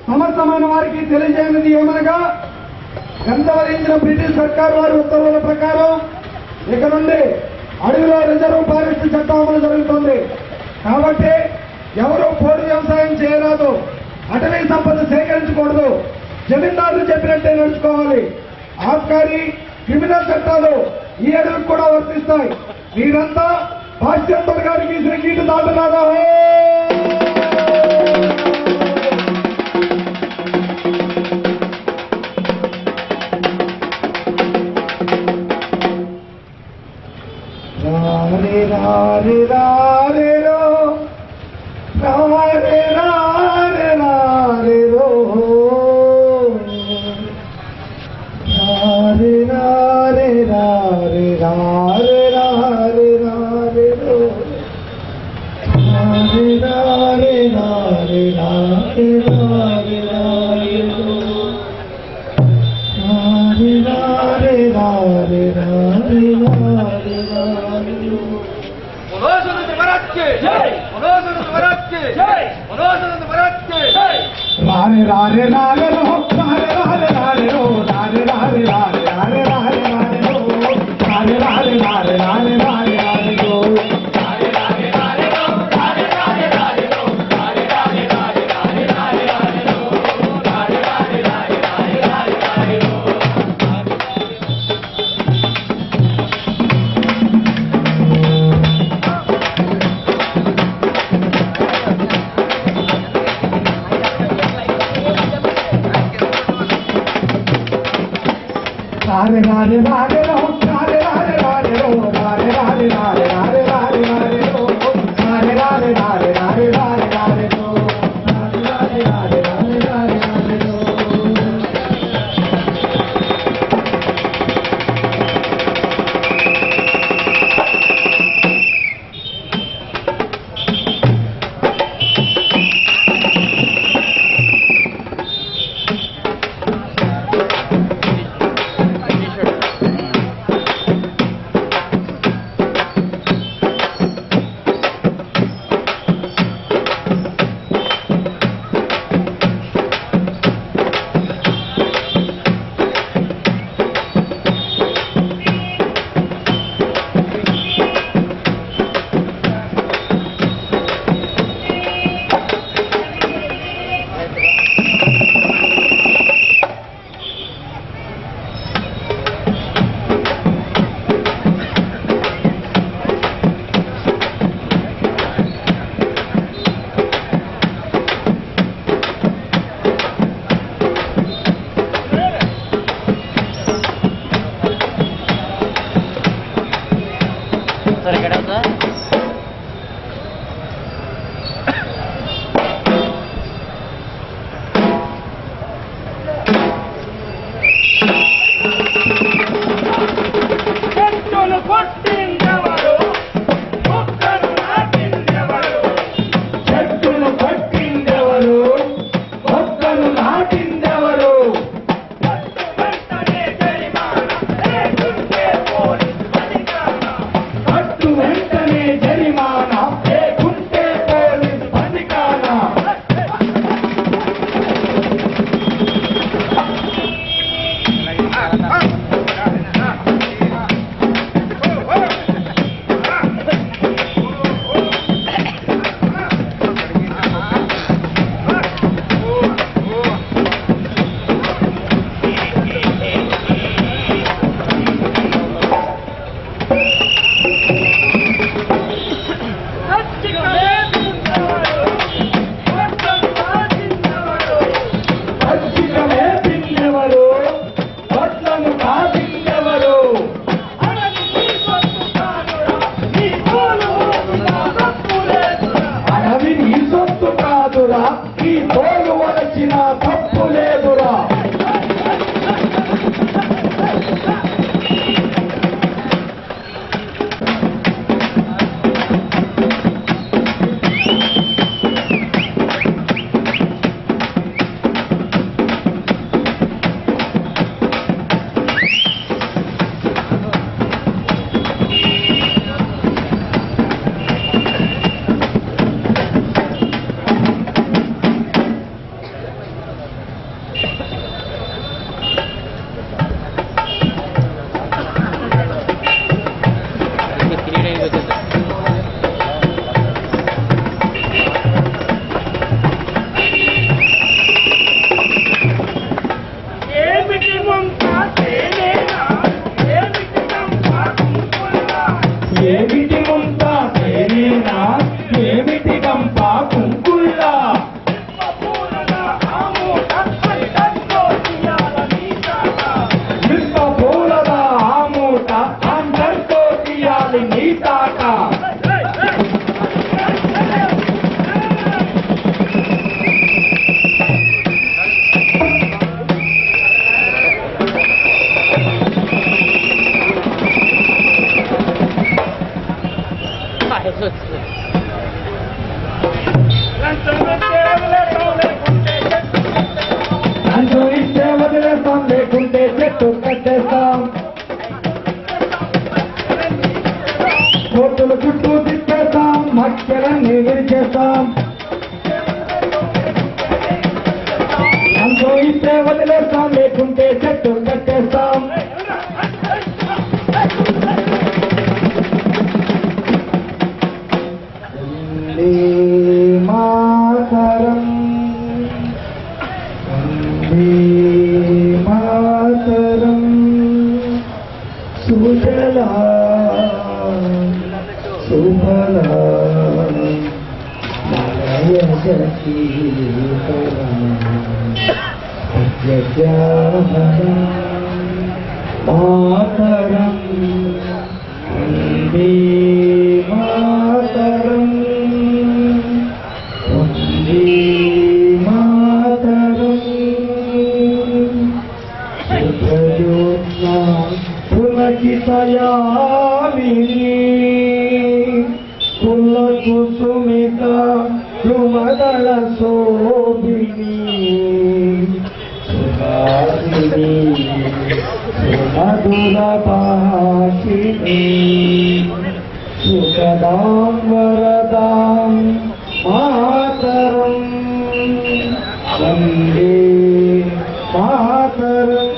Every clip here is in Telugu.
సమర్థమైన వారికి తెలియజేయనిది ఏమనగా గంధవరించిన బ్రిటిష్ సర్కార్ వారి ఉత్తర్వుల ప్రకారం ఇక నుండి అడవిలో రిజర్వ్ ఫారెస్ట్ చట్టం అమలు జరుగుతుంది. కాబట్టి ఎవరూ పోడు వ్యవసాయం చేయరాదు, అటవీ సంపద సేకరించకూడదు, జమీందారులు చెప్పినట్టే నడుచుకోవాలి. ఆబ్కారీ క్రిమినల్ చట్టాలు ఈ అడవికి కూడా వర్తిస్తాయి. మీరంతా భాష్యంతర్ గారికి శ్రీగీటు దాటులాగా రారే రారే రారే రో రారే రారే రారే రో రారే రారే రారే రారే రారే రారే రో రారే రారే రారే రారే రారే రారే రో రారే రారే రారే రారే రారే రారే రో मनोज महाराज के जय, मनोज महाराज के जय, मनोज महाराज के जय। रारे रारे रारे रो रारे रारे रारे रो रारे रारे रारे रारे रारे रारे रो रारे रारे रारे रारे रारे रारे रो रारे रारे रारे रो रारे रारे रारे रो रारे रारे रारे रारे रारे रारे रो रारे रारे रारे रारे रारे रारे रो रारे रारे रारे रो रारे रारे रारे रो रारे रारे रारे रारे रारे रारे रो रारे रारे रारे रारे रारे रारे रो रारे रारे रारे रारे रारे रारे रो వదిలేస్తాం, కోర్టుల చుట్టూ తిప్పేస్తాం, మక్కెలన్నీ విరిచేస్తాం. అంతో ఇస్తే వదిలేస్తాం, లేకుంటే చెట్టు కట్టేస్తాం. వందే మాతరం, వందే మాతరం, సుజలాం సుఫలాం మలయజకీకరం సత్యజామరం మాతరం, వందే మాతరం, వందే మాతరం. సుప్రయోజ్ఞా పులకితయామిని కులకుసుమిత ధ్రుమదళ శోభిని సుహాసిని సుమధుర భాషిని సుఖదాం వరదాం మాతరం, వందే మాతరం.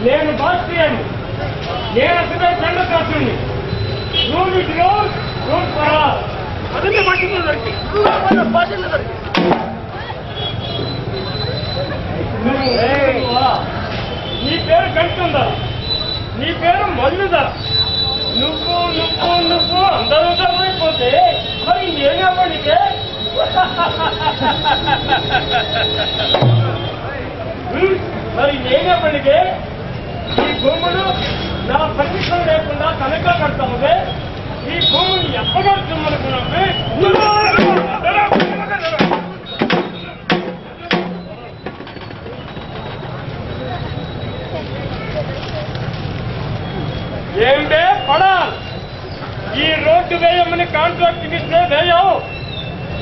నేను బాస్టియన్, నేను అసలు చంద్రకాసుని. Rule it rule, rule for all. అదే మాట్లాడుతున్నారు నీ పేరు గంటుందా, నీ పేరు మల్లుదా. నువ్వు నువ్వు నువ్వు అందరూ అయిపోతే మరి నేనేపడికే మరి నేనేపడికే ఈ భూములు నా పర్మిషన్ లేకుండా తనఖా కడతాముదే. ఈ భూమిని ఎప్పగడుతున్నామే. ఏంటే పడా, ఈ రోడ్డు వేయమని కాంట్రాక్ట్ ఇస్తే వేయవు.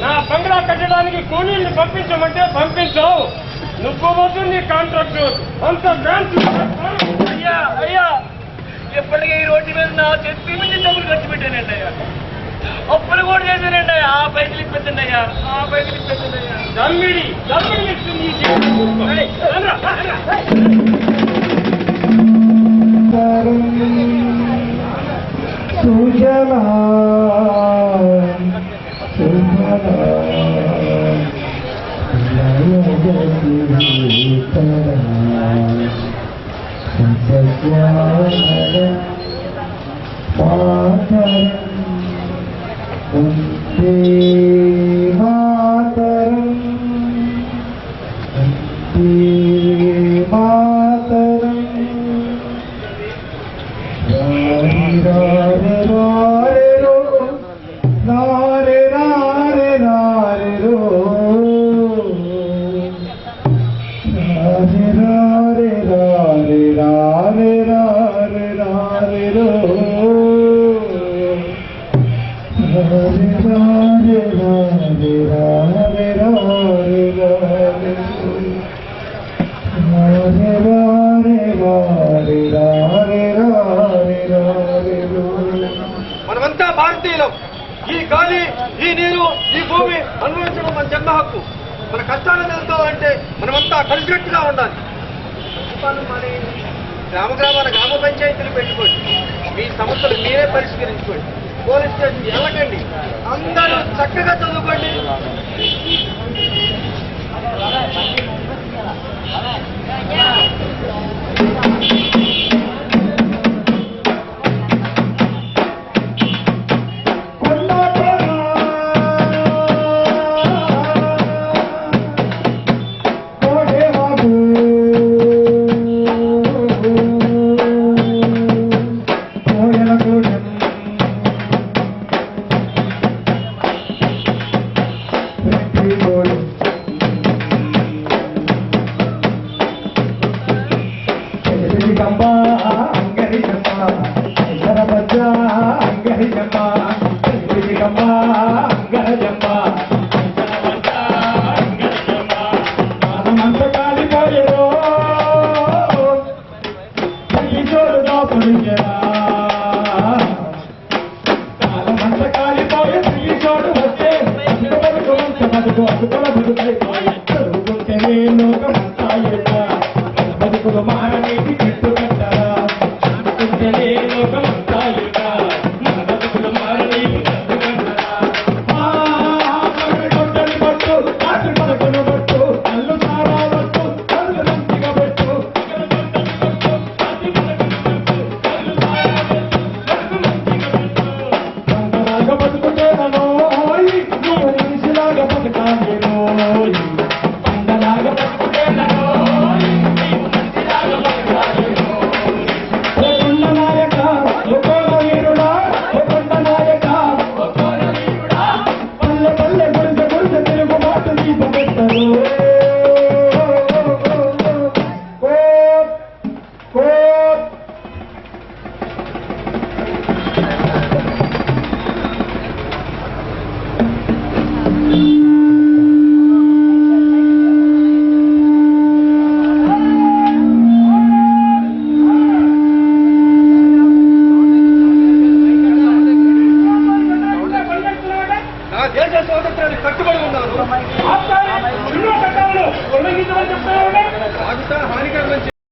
నా బంగ్లా కట్టడానికి కూలీల్ని పంపించమంటే పంపించవు. నువ్వు వద్దు, నీ కాంట్రాక్ట్ అంత బ్రాంచ్. అయ్యా అయ్యా, ఎప్పటికీ ఈ రోడ్డు మీద నా చెప్పి నుంచి డబ్బులు ఖర్చు పెట్టానండి అయ్యా. అప్పులు కూడా చేశానండి అయ్యా. ఆ పైసలు ఇప్పించండి అయ్యా, ఆ పైసలు ఇప్పించండి అయ్యా. దమ్మిడి దమ్మిడి ఇస్తుంది సుజలా సుఫలాం మలయజకీకరం సత్యజామరం మాతరం, వందే మాతరం, వందే మాతరం. రారే రారే రారే రో, రారే రారే రారే రో, రారే రారే రారే రారే రారే రారే రో, రారే రారే రారే రారే రారే రారే రో, రారే రారే రారే రారే రారే రారే రో. మనమంతా భారతీయులం. ఈ గాలి, ఈ నీరు, ఈ భూమి అనుభవించడం మన జన్మ హక్కు. మన కష్టాలు తెలుసుకోవాలంటే మనమంతా కలిసికట్టుగా ఉండాలి. గ్రామాల గ్రామ పంచాయతీలు పెట్టుకోండి, మీ సమస్యలు మీరే పరిష్కరించుకోండి. పోలీస్ స్టేషన్ వెళ్ళకండి, అందరూ చక్కగా చదువుకోండి.